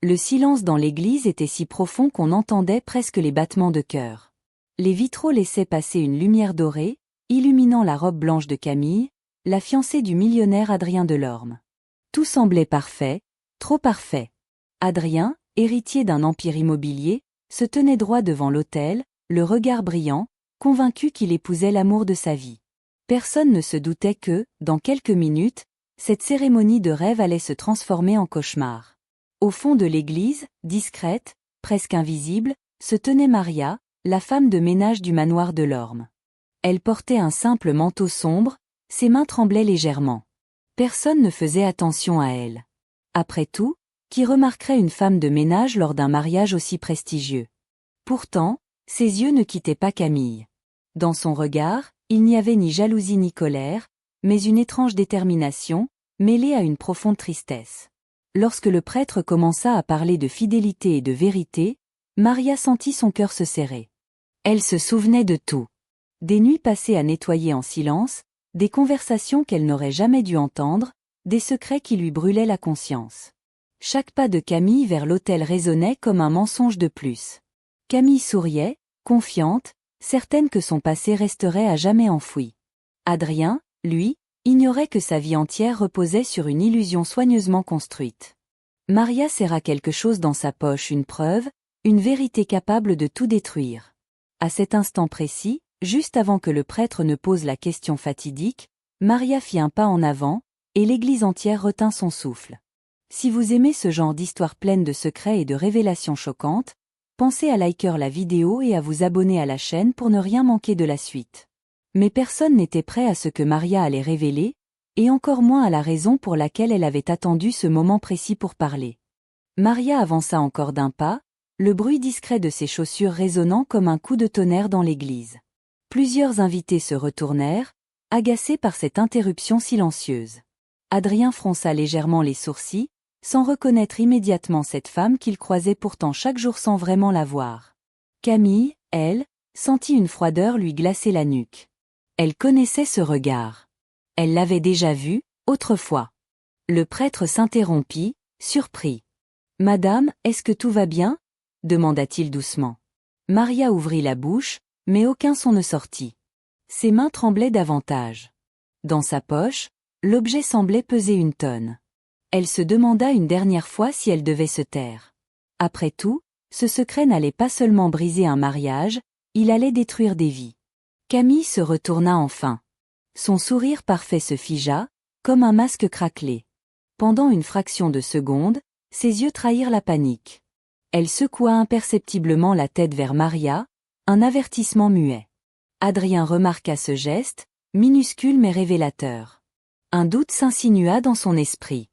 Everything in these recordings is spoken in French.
Le silence dans l'église était si profond qu'on entendait presque les battements de cœur. Les vitraux laissaient passer une lumière dorée, illuminant la robe blanche de Camille, la fiancée du millionnaire Adrien Delorme. Tout semblait parfait, trop parfait. Adrien, héritier d'un empire immobilier, se tenait droit devant l'autel, le regard brillant, convaincu qu'il épousait l'amour de sa vie. Personne ne se doutait que, dans quelques minutes, cette cérémonie de rêve allait se transformer en cauchemar. Au fond de l'église, discrète, presque invisible, se tenait Maria, la femme de ménage du manoir Delorme. Elle portait un simple manteau sombre, ses mains tremblaient légèrement. Personne ne faisait attention à elle. Après tout, qui remarquerait une femme de ménage lors d'un mariage aussi prestigieux? Pourtant, ses yeux ne quittaient pas Camille. Dans son regard, il n'y avait ni jalousie ni colère, mais une étrange détermination, mêlée à une profonde tristesse. Lorsque le prêtre commença à parler de fidélité et de vérité, Maria sentit son cœur se serrer. Elle se souvenait de tout. Des nuits passées à nettoyer en silence, des conversations qu'elle n'aurait jamais dû entendre, des secrets qui lui brûlaient la conscience. Chaque pas de Camille vers l'autel résonnait comme un mensonge de plus. Camille souriait, confiante, certaine que son passé resterait à jamais enfoui. Adrien, lui, ignorait que sa vie entière reposait sur une illusion soigneusement construite. Maria serra quelque chose dans sa poche, une preuve, une vérité capable de tout détruire. À cet instant précis, juste avant que le prêtre ne pose la question fatidique, Maria fit un pas en avant, et l'église entière retint son souffle. Si vous aimez ce genre d'histoire pleine de secrets et de révélations choquantes, pensez à liker la vidéo et à vous abonner à la chaîne pour ne rien manquer de la suite. Mais personne n'était prêt à ce que Maria allait révéler, et encore moins à la raison pour laquelle elle avait attendu ce moment précis pour parler. Maria avança encore d'un pas, le bruit discret de ses chaussures résonnant comme un coup de tonnerre dans l'église. Plusieurs invités se retournèrent, agacés par cette interruption silencieuse. Adrien fronça légèrement les sourcils, sans reconnaître immédiatement cette femme qu'il croisait pourtant chaque jour sans vraiment la voir. Camille, elle, sentit une froideur lui glacer la nuque. Elle connaissait ce regard. Elle l'avait déjà vu, autrefois. Le prêtre s'interrompit, surpris. « Madame, est-ce que tout va bien ?» demanda-t-il doucement. Maria ouvrit la bouche, mais aucun son ne sortit. Ses mains tremblaient davantage. Dans sa poche, l'objet semblait peser une tonne. Elle se demanda une dernière fois si elle devait se taire. Après tout, ce secret n'allait pas seulement briser un mariage, il allait détruire des vies. Camille se retourna enfin. Son sourire parfait se figea, comme un masque craquelé. Pendant une fraction de seconde, ses yeux trahirent la panique. Elle secoua imperceptiblement la tête vers Maria, un avertissement muet. Adrien remarqua ce geste, minuscule mais révélateur. Un doute s'insinua dans son esprit.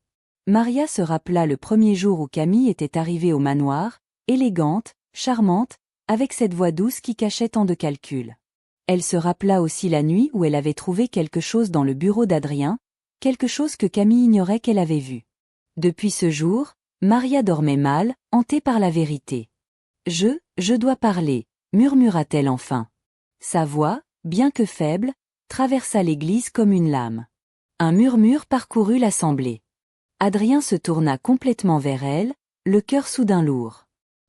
Maria se rappela le premier jour où Camille était arrivée au manoir, élégante, charmante, avec cette voix douce qui cachait tant de calculs. Elle se rappela aussi la nuit où elle avait trouvé quelque chose dans le bureau d'Adrien, quelque chose que Camille ignorait qu'elle avait vu. Depuis ce jour, Maria dormait mal, hantée par la vérité. « Je dois parler », murmura-t-elle enfin. Sa voix, bien que faible, traversa l'église comme une lame. Un murmure parcourut l'assemblée. Adrien se tourna complètement vers elle, le cœur soudain lourd.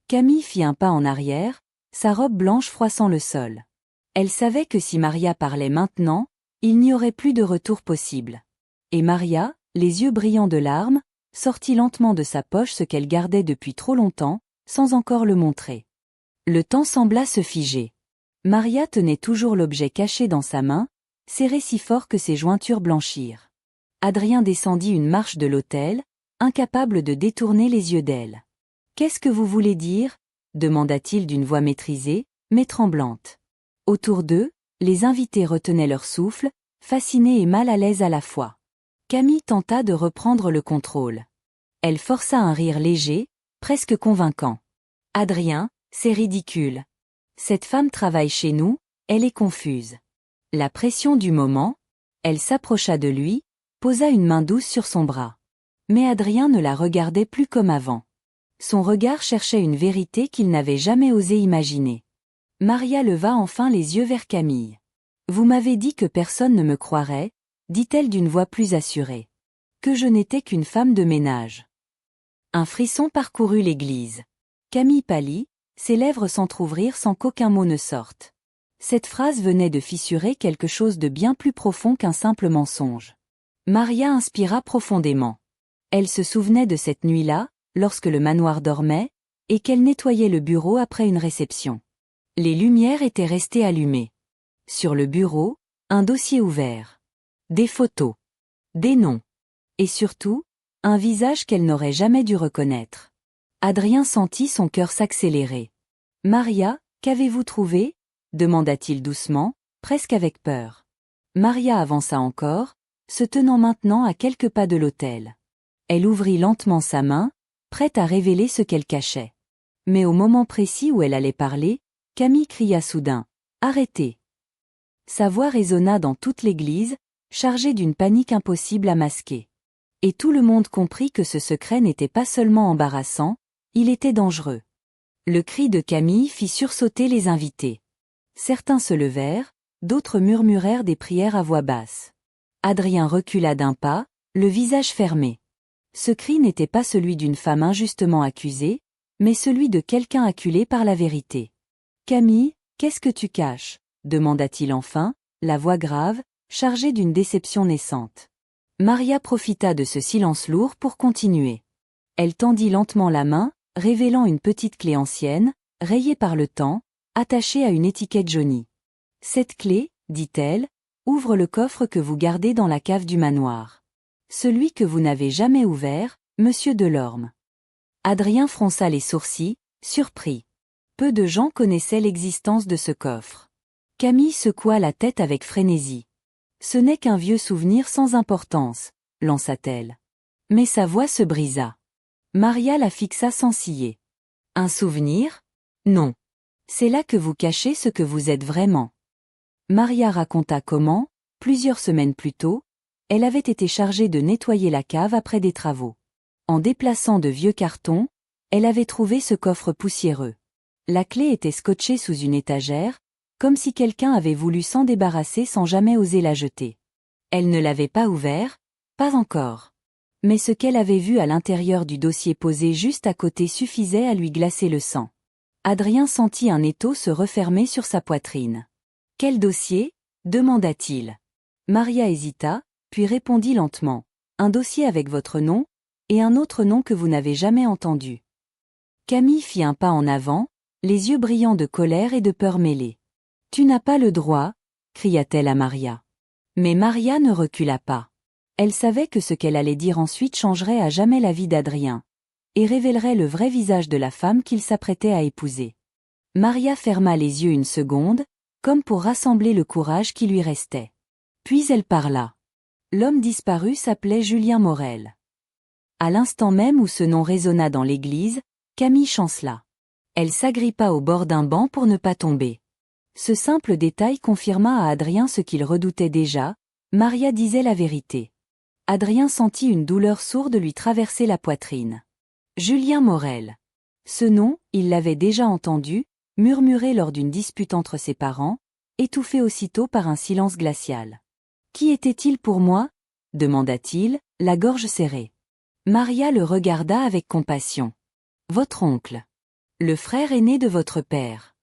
Camille fit un pas en arrière, sa robe blanche froissant le sol. Elle savait que si Maria parlait maintenant, il n'y aurait plus de retour possible. Et Maria, les yeux brillants de larmes, sortit lentement de sa poche ce qu'elle gardait depuis trop longtemps, sans encore le montrer. Le temps sembla se figer. Maria tenait toujours l'objet caché dans sa main, serré si fort que ses jointures blanchirent. Adrien descendit une marche de l'autel, incapable de détourner les yeux d'elle. « Qu'est-ce que vous voulez dire ?» demanda-t-il d'une voix maîtrisée, mais tremblante. Autour d'eux, les invités retenaient leur souffle, fascinés et mal à l'aise à la fois. Camille tenta de reprendre le contrôle. Elle força un rire léger, presque convaincant. « Adrien, c'est ridicule. Cette femme travaille chez nous, elle est confuse. » La pression du moment, elle s'approcha de lui, posa une main douce sur son bras. Mais Adrien ne la regardait plus comme avant. Son regard cherchait une vérité qu'il n'avait jamais osé imaginer. Maria leva enfin les yeux vers Camille. « Vous m'avez dit que personne ne me croirait, » dit-elle d'une voix plus assurée. « Que je n'étais qu'une femme de ménage. Un frisson parcourut l'église. Camille pâlit, ses lèvres s'entr'ouvrirent sans qu'aucun mot ne sorte. Cette phrase venait de fissurer quelque chose de bien plus profond qu'un simple mensonge. Maria inspira profondément. Elle se souvenait de cette nuit-là, lorsque le manoir dormait, et qu'elle nettoyait le bureau après une réception. Les lumières étaient restées allumées. Sur le bureau, un dossier ouvert. Des photos. Des noms. Et surtout, un visage qu'elle n'aurait jamais dû reconnaître. Adrien sentit son cœur s'accélérer. « Maria, qu'avez-vous trouvé ?» demanda-t-il doucement, presque avec peur. Maria avança encore, se tenant maintenant à quelques pas de l'autel. Elle ouvrit lentement sa main, prête à révéler ce qu'elle cachait. Mais au moment précis où elle allait parler, Camille cria soudain « Arrêtez !» Sa voix résonna dans toute l'église, chargée d'une panique impossible à masquer. Et tout le monde comprit que ce secret n'était pas seulement embarrassant, il était dangereux. Le cri de Camille fit sursauter les invités. Certains se levèrent, d'autres murmurèrent des prières à voix basse. Adrien recula d'un pas, le visage fermé. Ce cri n'était pas celui d'une femme injustement accusée, mais celui de quelqu'un acculé par la vérité. « Camille, qu'est-ce que tu caches ?» demanda-t-il enfin, la voix grave, chargée d'une déception naissante. Maria profita de ce silence lourd pour continuer. Elle tendit lentement la main, révélant une petite clé ancienne, rayée par le temps, attachée à une étiquette jaunie. « Cette clé, dit-elle, ouvre le coffre que vous gardez dans la cave du manoir. Celui que vous n'avez jamais ouvert, monsieur Delorme. » Adrien fronça les sourcils, surpris. Peu de gens connaissaient l'existence de ce coffre. Camille secoua la tête avec frénésie. « Ce n'est qu'un vieux souvenir sans importance, » lança-t-elle. Mais sa voix se brisa. Maria la fixa sans ciller. « Un souvenir ? Non. C'est là que vous cachez ce que vous êtes vraiment. » Maria raconta comment, plusieurs semaines plus tôt, elle avait été chargée de nettoyer la cave après des travaux. En déplaçant de vieux cartons, elle avait trouvé ce coffre poussiéreux. La clé était scotchée sous une étagère, comme si quelqu'un avait voulu s'en débarrasser sans jamais oser la jeter. Elle ne l'avait pas ouvert, pas encore. Mais ce qu'elle avait vu à l'intérieur du dossier posé juste à côté suffisait à lui glacer le sang. Adrien sentit un étau se refermer sur sa poitrine. « Quel dossier ?» demanda-t-il. Maria hésita, puis répondit lentement. « Un dossier avec votre nom, et un autre nom que vous n'avez jamais entendu. » Camille fit un pas en avant, les yeux brillants de colère et de peur mêlée. « Tu n'as pas le droit !» cria-t-elle à Maria. Mais Maria ne recula pas. Elle savait que ce qu'elle allait dire ensuite changerait à jamais la vie d'Adrien, et révélerait le vrai visage de la femme qu'il s'apprêtait à épouser. Maria ferma les yeux une seconde, comme pour rassembler le courage qui lui restait. Puis elle parla. L'homme disparu s'appelait Julien Morel. À l'instant même où ce nom résonna dans l'église, Camille chancela. Elle s'agrippa au bord d'un banc pour ne pas tomber. Ce simple détail confirma à Adrien ce qu'il redoutait déjà, Maria disait la vérité. Adrien sentit une douleur sourde lui traverser la poitrine. Julien Morel. Ce nom, il l'avait déjà entendu, murmuré lors d'une dispute entre ses parents, étouffé aussitôt par un silence glacial. « Qui était-il pour moi ?» demanda-t-il, la gorge serrée. Maria le regarda avec compassion. « Votre oncle. Le frère aîné de votre père. »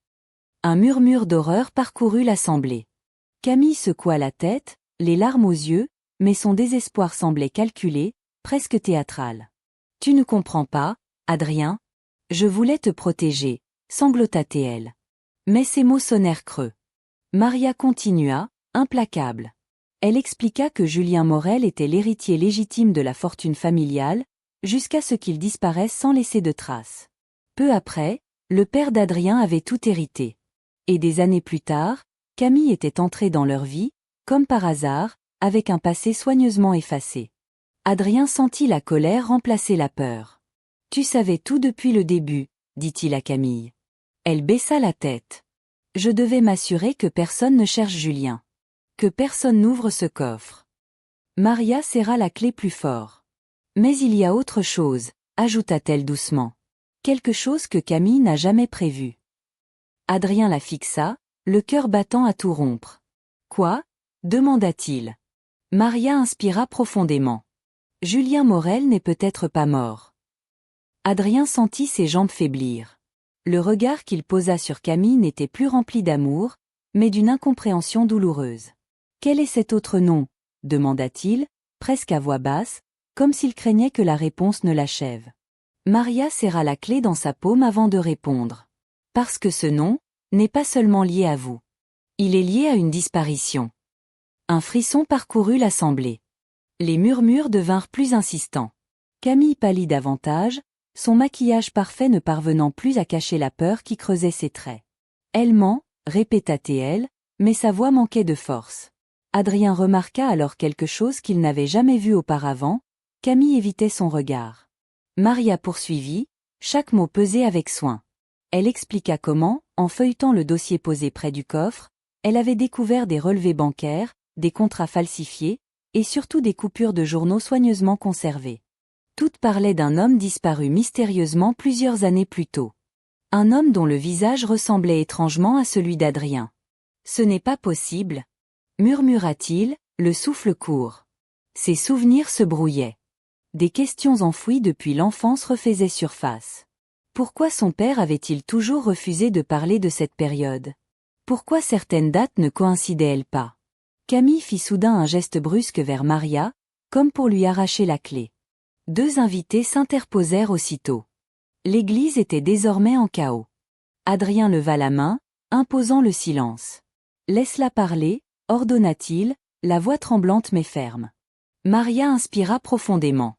Un murmure d'horreur parcourut l'assemblée. Camille secoua la tête, les larmes aux yeux, mais son désespoir semblait calculé, presque théâtral. « Tu ne comprends pas, Adrien ? Je voulais te protéger, » sanglota-t-elle. Mais ces mots sonnèrent creux. Maria continua, implacable. Elle expliqua que Julien Morel était l'héritier légitime de la fortune familiale, jusqu'à ce qu'il disparaisse sans laisser de traces. Peu après, le père d'Adrien avait tout hérité. Et des années plus tard, Camille était entrée dans leur vie, comme par hasard, avec un passé soigneusement effacé. Adrien sentit la colère remplacer la peur. « Tu savais tout depuis le début, » dit-il à Camille. Elle baissa la tête. « Je devais m'assurer que personne ne cherche Julien. Que personne n'ouvre ce coffre. » Maria serra la clé plus fort. « Mais il y a autre chose, » ajouta-t-elle doucement. « Quelque chose que Camille n'a jamais prévu. » Adrien la fixa, le cœur battant à tout rompre. « Quoi ?» demanda-t-il. Maria inspira profondément. « Julien Morel n'est peut-être pas mort. Adrien sentit ses jambes faiblir. Le regard qu'il posa sur Camille n'était plus rempli d'amour, mais d'une incompréhension douloureuse. « Quel est cet autre nom » demanda-t-il, presque à voix basse, comme s'il craignait que la réponse ne l'achève. Maria serra la clé dans sa paume avant de répondre. « Parce que ce nom n'est pas seulement lié à vous. Il est lié à une disparition. » Un frisson parcourut l'assemblée. Les murmures devinrent plus insistants. Camille pâlit davantage, son maquillage parfait ne parvenant plus à cacher la peur qui creusait ses traits. « Elle ment », répéta-t-elle, mais sa voix manquait de force. Adrien remarqua alors quelque chose qu'il n'avait jamais vu auparavant, Camille évitait son regard. Maria poursuivit, chaque mot pesé avec soin. Elle expliqua comment, en feuilletant le dossier posé près du coffre, elle avait découvert des relevés bancaires, des contrats falsifiés, et surtout des coupures de journaux soigneusement conservées. Toutes parlaient d'un homme disparu mystérieusement plusieurs années plus tôt. Un homme dont le visage ressemblait étrangement à celui d'Adrien. « Ce n'est pas possible », murmura-t-il, le souffle court. Ses souvenirs se brouillaient. Des questions enfouies depuis l'enfance refaisaient surface. Pourquoi son père avait-il toujours refusé de parler de cette période? Pourquoi certaines dates ne coïncidaient-elles pas? Camille fit soudain un geste brusque vers Maria, comme pour lui arracher la clé. Deux invités s'interposèrent aussitôt. L'église était désormais en chaos. Adrien leva la main, imposant le silence. « Laisse-la parler », ordonna-t-il, la voix tremblante mais ferme. Maria inspira profondément.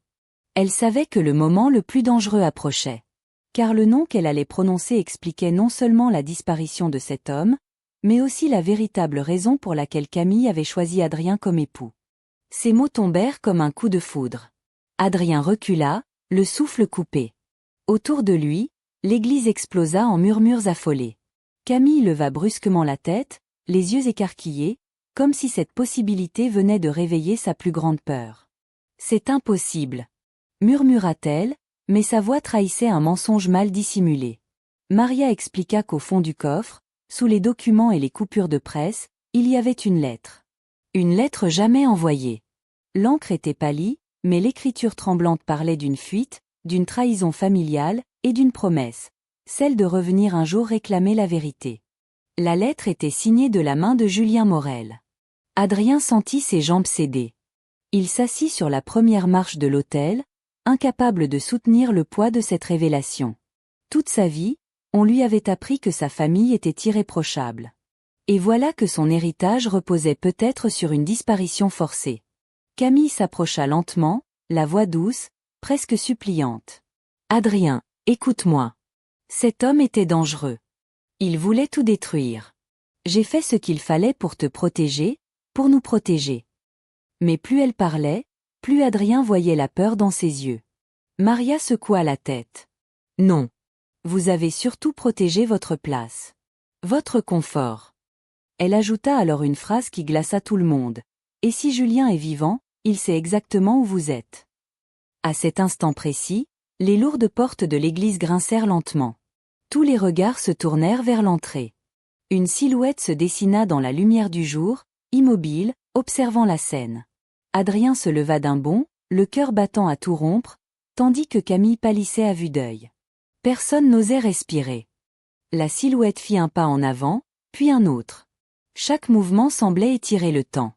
Elle savait que le moment le plus dangereux approchait. Car le nom qu'elle allait prononcer expliquait non seulement la disparition de cet homme, mais aussi la véritable raison pour laquelle Camille avait choisi Adrien comme époux. Ces mots tombèrent comme un coup de foudre. Adrien recula, le souffle coupé. Autour de lui, l'église explosa en murmures affolés. Camille leva brusquement la tête, les yeux écarquillés, comme si cette possibilité venait de réveiller sa plus grande peur. « C'est impossible », murmura-t-elle, mais sa voix trahissait un mensonge mal dissimulé. Maria expliqua qu'au fond du coffre, sous les documents et les coupures de presse, il y avait une lettre. Une lettre jamais envoyée. L'encre était pâlie, mais l'écriture tremblante parlait d'une fuite, d'une trahison familiale, et d'une promesse, celle de revenir un jour réclamer la vérité. La lettre était signée de la main de Julien Morel. Adrien sentit ses jambes céder. Il s'assit sur la première marche de l'autel, incapable de soutenir le poids de cette révélation. Toute sa vie, on lui avait appris que sa famille était irréprochable. Et voilà que son héritage reposait peut-être sur une disparition forcée. Camille s'approcha lentement, la voix douce, presque suppliante. « Adrien, écoute-moi. Cet homme était dangereux. Il voulait tout détruire. J'ai fait ce qu'il fallait pour te protéger, pour nous protéger. » Mais plus elle parlait, plus Adrien voyait la peur dans ses yeux. Maria secoua la tête. « Non. Vous avez surtout protégé votre place. Votre confort. » Elle ajouta alors une phrase qui glaça tout le monde. « Et si Julien est vivant, il sait exactement où vous êtes. » À cet instant précis, les lourdes portes de l'église grincèrent lentement. Tous les regards se tournèrent vers l'entrée. Une silhouette se dessina dans la lumière du jour, immobile, observant la scène. Adrien se leva d'un bond, le cœur battant à tout rompre, tandis que Camille pâlissait à vue d'œil. Personne n'osait respirer. La silhouette fit un pas en avant, puis un autre. Chaque mouvement semblait étirer le temps.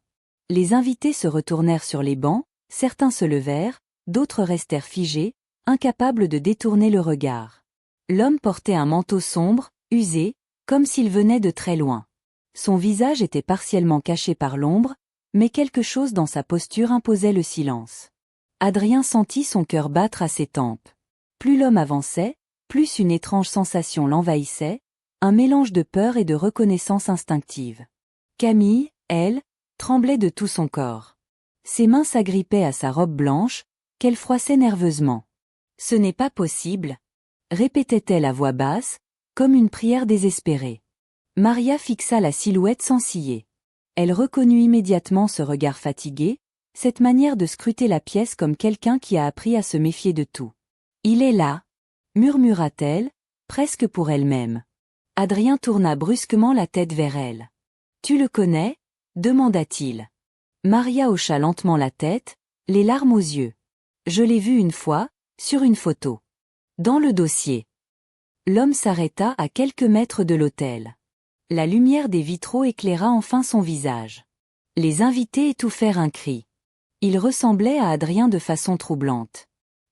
Les invités se retournèrent sur les bancs, certains se levèrent, d'autres restèrent figés, incapables de détourner le regard. L'homme portait un manteau sombre, usé, comme s'il venait de très loin. Son visage était partiellement caché par l'ombre, mais quelque chose dans sa posture imposait le silence. Adrien sentit son cœur battre à ses tempes. Plus l'homme avançait, plus une étrange sensation l'envahissait, un mélange de peur et de reconnaissance instinctive. Camille, elle, tremblait de tout son corps. Ses mains s'agrippaient à sa robe blanche, qu'elle froissait nerveusement. « Ce n'est pas possible », répétait-elle à voix basse, comme une prière désespérée. Maria fixa la silhouette sans ciller. Elle reconnut immédiatement ce regard fatigué, cette manière de scruter la pièce comme quelqu'un qui a appris à se méfier de tout. « Il est là », murmura-t-elle, presque pour elle-même. Adrien tourna brusquement la tête vers elle. « Tu le connais ?» demanda-t-il. Maria hocha lentement la tête, les larmes aux yeux. « Je l'ai vu une fois, sur une photo. » Dans le dossier. L'homme s'arrêta à quelques mètres de l'autel. La lumière des vitraux éclaira enfin son visage. Les invités étouffèrent un cri. Il ressemblait à Adrien de façon troublante.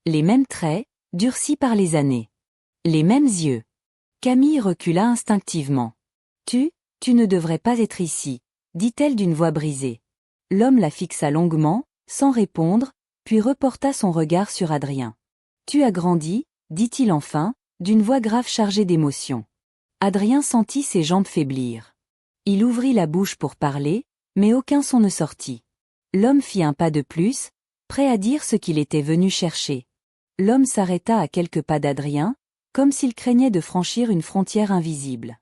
Les mêmes traits, durcis par les années. Les mêmes yeux. Camille recula instinctivement. Tu ne devrais pas être ici, dit-elle d'une voix brisée. L'homme la fixa longuement, sans répondre, puis reporta son regard sur Adrien. Tu as grandi, dit-il enfin, d'une voix grave chargée d'émotion. Adrien sentit ses jambes faiblir. Il ouvrit la bouche pour parler, mais aucun son ne sortit. L'homme fit un pas de plus, prêt à dire ce qu'il était venu chercher. L'homme s'arrêta à quelques pas d'Adrien, comme s'il craignait de franchir une frontière invisible.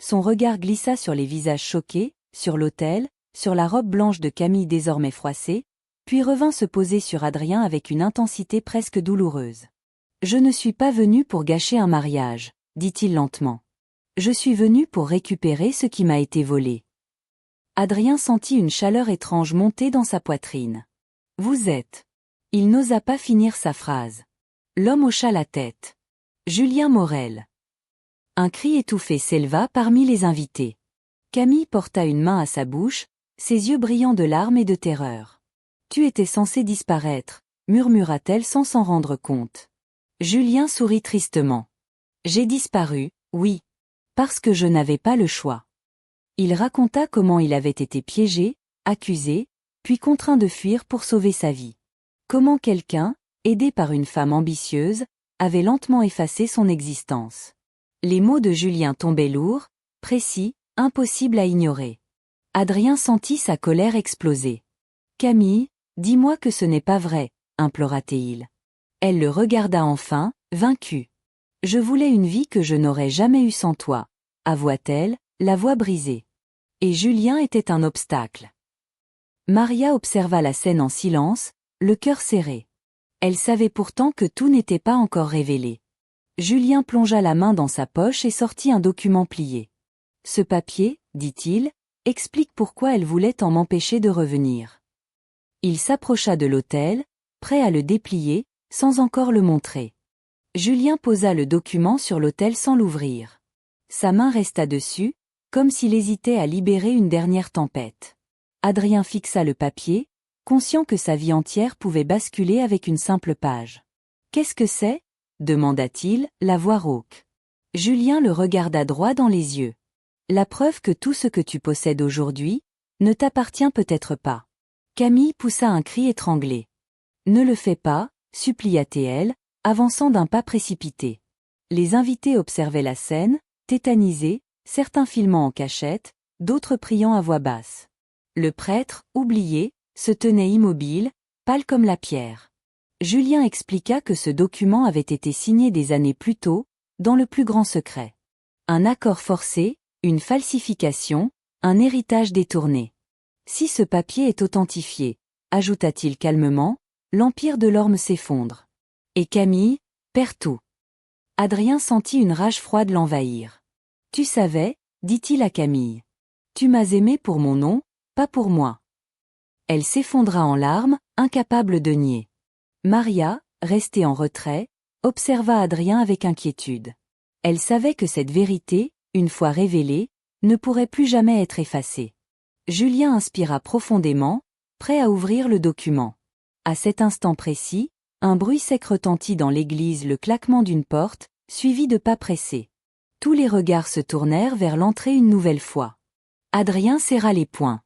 Son regard glissa sur les visages choqués, sur l'autel, sur la robe blanche de Camille désormais froissée, puis revint se poser sur Adrien avec une intensité presque douloureuse. « Je ne suis pas venu pour gâcher un mariage, » dit-il lentement. « Je suis venu pour récupérer ce qui m'a été volé. » Adrien sentit une chaleur étrange monter dans sa poitrine. « Vous êtes... » Il n'osa pas finir sa phrase. L'homme hocha la tête. « Julien Morel. » Un cri étouffé s'éleva parmi les invités. Camille porta une main à sa bouche, ses yeux brillants de larmes et de terreur. « Tu étais censé disparaître, » murmura-t-elle sans s'en rendre compte. Julien sourit tristement. « J'ai disparu, oui. Parce que je n'avais pas le choix. » Il raconta comment il avait été piégé, accusé, puis contraint de fuir pour sauver sa vie. Comment quelqu'un, aidé par une femme ambitieuse, avait lentement effacé son existence. Les mots de Julien tombaient lourds, précis, impossibles à ignorer. Adrien sentit sa colère exploser. « Camille, dis-moi que ce n'est pas vrai, » implora-t-il. Elle le regarda enfin, vaincue. « Je voulais une vie que je n'aurais jamais eue sans toi, » avoua-t-elle, la voix brisée. Et Julien était un obstacle. Maria observa la scène en silence, le cœur serré. Elle savait pourtant que tout n'était pas encore révélé. Julien plongea la main dans sa poche et sortit un document plié. « Ce papier, dit-il, explique pourquoi elle voulait en m'empêcher de revenir. » Il s'approcha de l'autel, prêt à le déplier, sans encore le montrer. Julien posa le document sur l'autel sans l'ouvrir. Sa main resta dessus, comme s'il hésitait à libérer une dernière tempête. Adrien fixa le papier, conscient que sa vie entière pouvait basculer avec une simple page. « Qu'est-ce que c'est » demanda-t-il, la voix rauque. Julien le regarda droit dans les yeux. « La preuve que tout ce que tu possèdes aujourd'hui ne t'appartient peut-être pas. » Camille poussa un cri étranglé. « Ne le fais pas » supplia-t-elle, avançant d'un pas précipité. Les invités observaient la scène, tétanisés, certains filmant en cachette, d'autres priant à voix basse. Le prêtre, oublié, se tenait immobile, pâle comme la pierre. Julien expliqua que ce document avait été signé des années plus tôt, dans le plus grand secret. Un accord forcé, une falsification, un héritage détourné. Si ce papier est authentifié, ajouta-t-il calmement, l'empire de l'orme s'effondre. Et Camille perd tout. Adrien sentit une rage froide l'envahir. Tu savais, dit-il à Camille. Tu m'as aimé pour mon nom, pas pour moi. Elle s'effondra en larmes, incapable de nier. Maria, restée en retrait, observa Adrien avec inquiétude. Elle savait que cette vérité, une fois révélée, ne pourrait plus jamais être effacée. Julien inspira profondément, prêt à ouvrir le document. À cet instant précis, un bruit sec retentit dans l'église, le claquement d'une porte, suivi de pas pressés. Tous les regards se tournèrent vers l'entrée une nouvelle fois. Adrien serra les poings.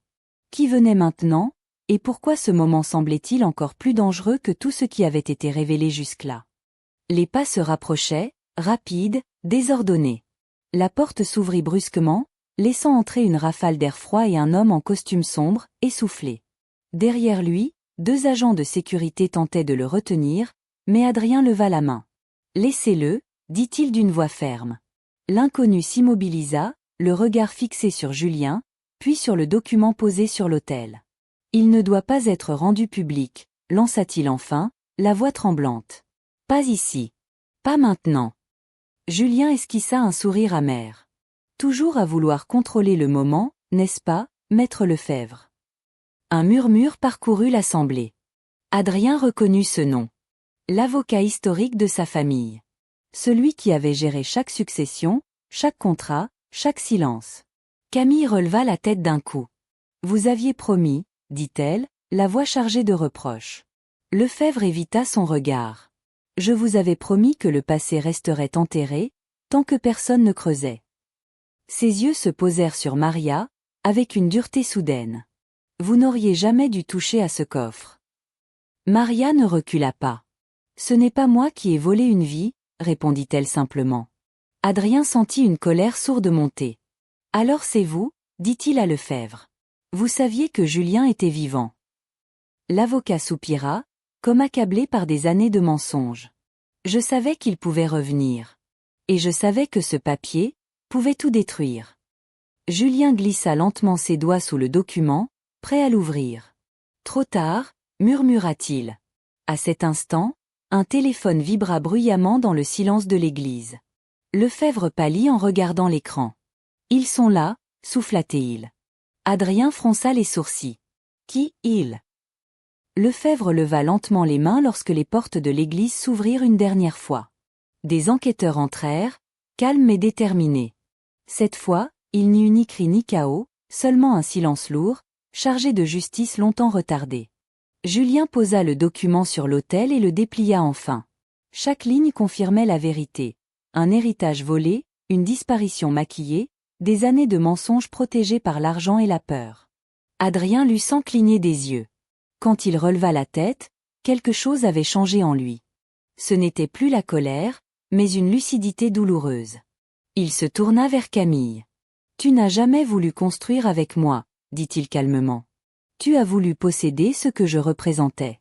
Qui venait maintenant, et pourquoi ce moment semblait-il encore plus dangereux que tout ce qui avait été révélé jusque-là? Les pas se rapprochaient, rapides, désordonnés. La porte s'ouvrit brusquement, laissant entrer une rafale d'air froid et un homme en costume sombre, essoufflé. Derrière lui, 2 agents de sécurité tentaient de le retenir, mais Adrien leva la main. « Laissez-le » dit-il d'une voix ferme. L'inconnu s'immobilisa, le regard fixé sur Julien, puis sur le document posé sur l'autel. « Il ne doit pas être rendu public » lança-t-il enfin, la voix tremblante. « Pas ici. Pas maintenant. » Julien esquissa un sourire amer. Toujours à vouloir contrôler le moment, n'est-ce pas, maître Lefebvre? Un murmure parcourut l'assemblée. Adrien reconnut ce nom. L'avocat historique de sa famille. Celui qui avait géré chaque succession, chaque contrat, chaque silence. Camille releva la tête d'un coup. Vous aviez promis, dit-elle, la voix chargée de reproches. Lefebvre évita son regard. Je vous avais promis que le passé resterait enterré, tant que personne ne creusait. Ses yeux se posèrent sur Maria, avec une dureté soudaine. Vous n'auriez jamais dû toucher à ce coffre. Maria ne recula pas. Ce n'est pas moi qui ai volé une vie, répondit-elle simplement. Adrien sentit une colère sourde monter. Alors c'est vous, dit-il à Lefebvre. Vous saviez que Julien était vivant. L'avocat soupira, comme accablé par des années de mensonges. Je savais qu'il pouvait revenir. Et je savais que ce papier pouvait tout détruire. Julien glissa lentement ses doigts sous le document, prêt à l'ouvrir. Trop tard, murmura-t-il. À cet instant, un téléphone vibra bruyamment dans le silence de l'église. Lefebvre pâlit en regardant l'écran. Ils sont là, souffla-t-il. Adrien fronça les sourcils. Qui, ils? Lefebvre leva lentement les mains lorsque les portes de l'église s'ouvrirent une dernière fois. Des enquêteurs entrèrent, calmes mais déterminés. Cette fois, il n'y eut ni cri ni chaos, seulement un silence lourd, chargé de justice longtemps retardée. Julien posa le document sur l'autel et le déplia enfin. Chaque ligne confirmait la vérité. Un héritage volé, une disparition maquillée, des années de mensonges protégés par l'argent et la peur. Adrien lut sans cligner des yeux. Quand il releva la tête, quelque chose avait changé en lui. Ce n'était plus la colère, mais une lucidité douloureuse. Il se tourna vers Camille. « Tu n'as jamais voulu construire avec moi, » dit-il calmement. « Tu as voulu posséder ce que je représentais. »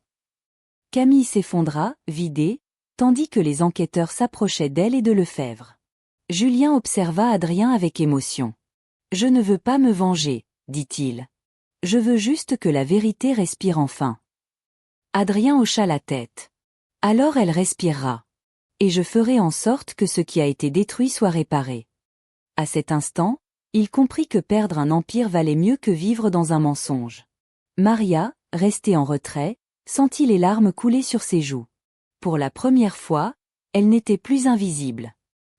Camille s'effondra, vidée, tandis que les enquêteurs s'approchaient d'elle et de Lefebvre. Julien observa Adrien avec émotion. « Je ne veux pas me venger, » dit-il. « Je veux juste que la vérité respire enfin. » Adrien hocha la tête. « Alors elle respirera. Et je ferai en sorte que ce qui a été détruit soit réparé. » À cet instant, il comprit que perdre un empire valait mieux que vivre dans un mensonge. Maria, restée en retrait, sentit les larmes couler sur ses joues. Pour la première fois, elle n'était plus invisible.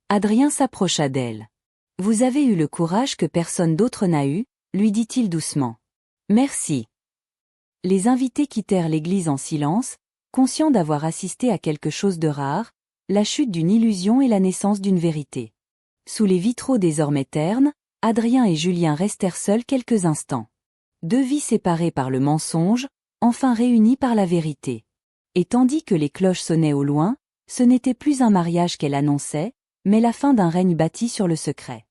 Adrien s'approcha d'elle. « Vous avez eu le courage que personne d'autre n'a eu, » lui dit-il doucement. « Merci. » Les invités quittèrent l'église en silence, conscients d'avoir assisté à quelque chose de rare, la chute d'une illusion et la naissance d'une vérité. Sous les vitraux désormais ternes, Adrien et Julien restèrent seuls quelques instants. Deux vies séparées par le mensonge, enfin réunies par la vérité. Et tandis que les cloches sonnaient au loin, ce n'était plus un mariage qu'elle annonçait, mais la fin d'un règne bâti sur le secret.